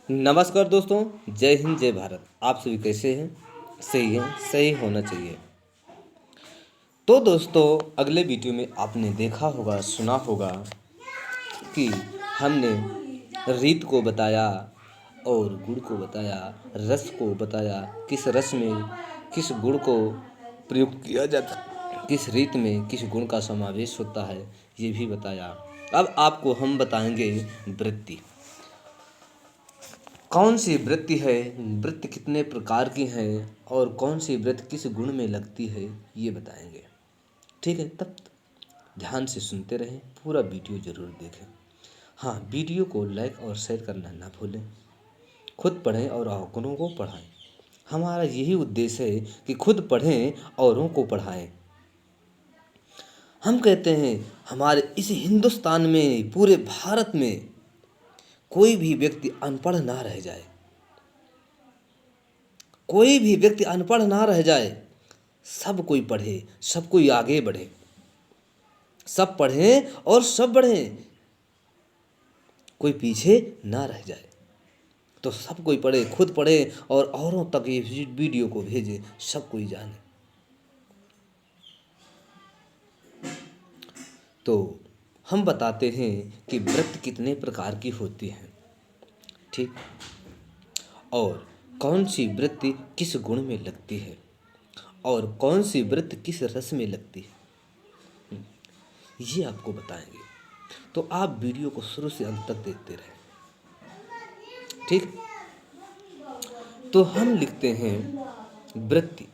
नमस्कार दोस्तों, जय हिंद जय भारत। आप सभी कैसे हैं? सही हैं, सही होना चाहिए। तो दोस्तों, अगले वीडियो में आपने देखा होगा, सुना होगा कि हमने रीत को बताया और गुण को बताया, रस को बताया, किस रस में किस गुण को प्रयुक्त किया जाता है, किस रीत में किस गुण का समावेश होता है, ये भी बताया। अब आपको हम बताएंगे वृत्ति। कौन सी वृत्ति है, वृत्ति कितने प्रकार की है और कौन सी वृत्ति किस गुण में लगती है, ये बताएंगे। ठीक है, तब ध्यान से सुनते रहें, पूरा वीडियो ज़रूर देखें। हाँ, वीडियो को लाइक और शेयर करना ना भूलें। खुद पढ़ें और औरों को पढ़ाएं। हमारा यही उद्देश्य है कि खुद पढ़ें, औरों को पढ़ाएं। हम कहते हैं हमारे इस हिंदुस्तान में, पूरे भारत में कोई भी व्यक्ति अनपढ़ ना रह जाए, कोई भी व्यक्ति अनपढ़ ना रह जाए। सब कोई पढ़े, सब कोई आगे बढ़े, सब पढ़ें और सब बढ़ें, कोई पीछे ना रह जाए। तो सब कोई पढ़े, खुद पढ़े और औरों तक ये वीडियो को भेजे, सब कोई जाने। तो हम बताते हैं कि वृत्ति कितने प्रकार की होती है, ठीक, और कौन सी वृत्ति किस गुण में लगती है और कौन सी वृत्ति किस रस में लगती है, ये आपको बताएंगे। तो आप वीडियो को शुरू से अंत तक देखते रहें, ठीक। तो हम लिखते हैं वृत्ति।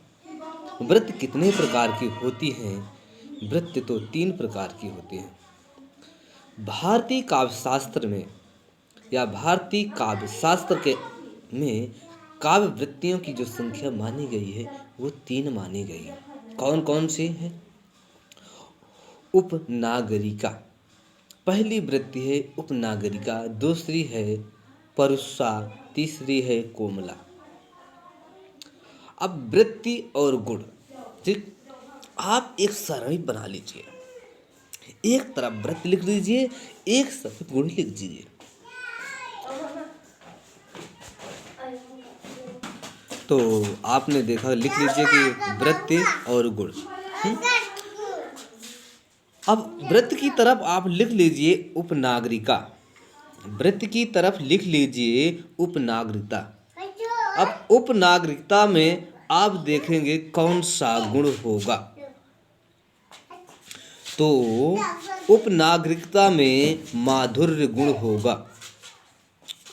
वृत्ति कितने प्रकार की होती हैं? वृत्ति तो 3 प्रकार की होती हैं। भारतीय काव्य शास्त्र में या भारतीय काव्य शास्त्र के में काव्य वृत्तियों की जो संख्या मानी गई है वो 3 मानी गई है। कौन कौन सी है? उपनागरिका, पहली वृत्ति है उपनागरिका, दूसरी है परुषा, तीसरी है कोमला। अब वृत्ति और गुण, ठीक, आप एक सरणी बना लीजिए। एक तरफ वृत्ति लिख लीजिए, एक तरफ गुण लिख दीजिए। तो आपने देखा, लिख लीजिए कि वृत्ति और गुण। अब वृत्ति की तरफ आप लिख लीजिए उपनागरिका, वृत्ति की तरफ लिख लीजिए उपनागरिकता। अब उपनागरिकता में आप देखेंगे कौन सा गुण होगा। तो उपनागरिकता में माधुर्य गुण होगा,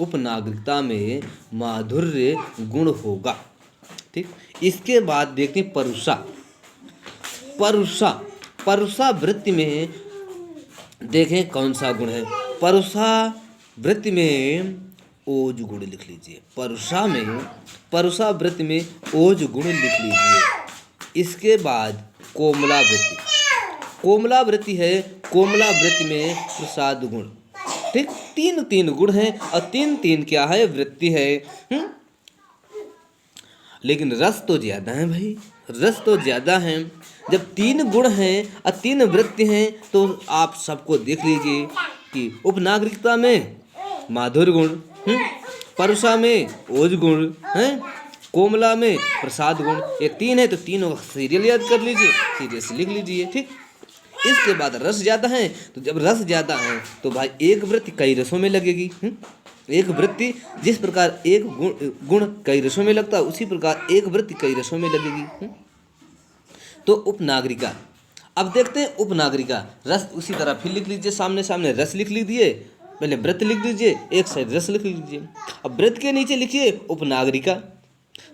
उपनागरिकता में माधुर्य गुण होगा, ठीक। इसके बाद देखते हैं परुषा। परुषा, परुषा वृत्ति में देखें कौन सा गुण है। परुषा वृत्ति में ओज गुण लिख लीजिए। परुषा वृत्ति में ओज गुण लिख लीजिए। इसके बाद कोमला वृत्ति, कोमला वृत्ति है, कोमला वृत्ति में प्रसाद गुण, ठीक। 3 गुण हैं और 3 क्या है, वृत्ति है। लेकिन रस तो ज्यादा है भाई, रस तो ज्यादा है। जब 3 गुण हैं और 3 वृत्ति हैं तो आप सबको देख लीजिए कि उपनागरिकता में माधुर्य गुण, परुषा में ओज गुण है, कोमला में प्रसाद गुण। ये 3 है तो तीनों सीरियल याद कर लीजिए, सीरियल से लिख लीजिए, ठीक। इसके बाद रस ज्यादा है, तो जब रस ज्यादा है तो भाई एक वृत्ति कई रसों में लगेगी। एक वृत्ति जिस प्रकार एक गुण कई रसों में लगता है, उसी प्रकार एक वृत्ति कई रसों में लगेगी। तो उपनागरिका। अब देखते हैं उपनागरिका रस, उसी तरह फिर लिख लीजिए, सामने सामने रस लिख लीजिए, पहले वृत्ति लिख दीजिए, एक साइड रस लिख लीजिए। अब वृत्त के नीचे लिखिए उपनागरिका,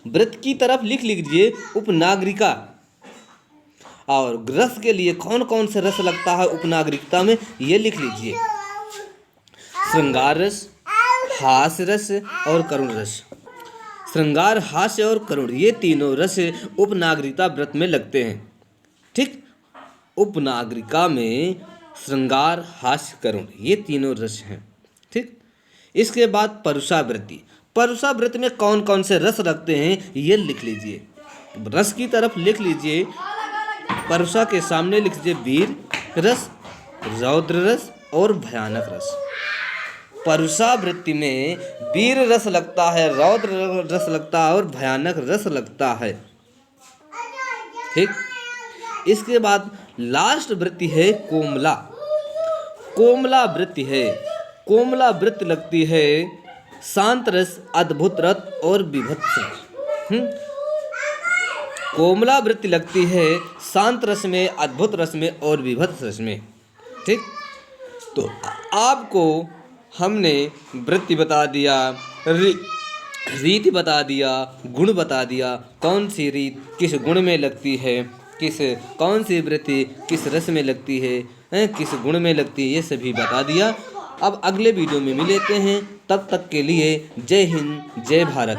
वृत्त की तरफ लिख लीजिए उपनागरिका। और रस के लिए कौन कौन से रस लगता है उपनागरिकता में, ये लिख लीजिए। श्रृंगार रस, हास्य रस और करुण रस। श्रृंगार, हास्य और करुण, ये तीनों रस उपनागरिकता व्रत में लगते हैं, ठीक। उपनागरिका में श्रृंगार, हास्य, करुण, ये तीनों रस हैं, ठीक। इसके बाद परुषा वृत्ति। परुषा वृत्ति में कौन कौन से रस लगते हैं ये लिख लीजिए। रस की तरफ लिख लीजिए, परुषा के सामने लिख लीजिए वीर रस, रौद्र रस और भयानक रस। परुषा वृत्ति में वीर रस लगता है, रौद्र रस लगता है और भयानक रस लगता है। ठीक। इसके बाद लास्ट वृत्ति है कोमला। कोमला वृत्ति है, कोमला वृत्ति लगती है शांत रस, अद्भुत रस और विभत्स। कोमला वृत्ति लगती है शांत रस में, अद्भुत रस में और विभत्स रस में। ठीक। तो आपको हमने वृत्ति बता दिया, रीति बता दिया, गुण बता दिया, कौन सी रीत किस गुण में लगती है, कौन सी वृत्ति किस रस में लगती है, किस गुण में लगती है, ये सभी बता दिया। अब अगले वीडियो में मिलते हैं, तब तक के लिए जय हिंद, जय भारत।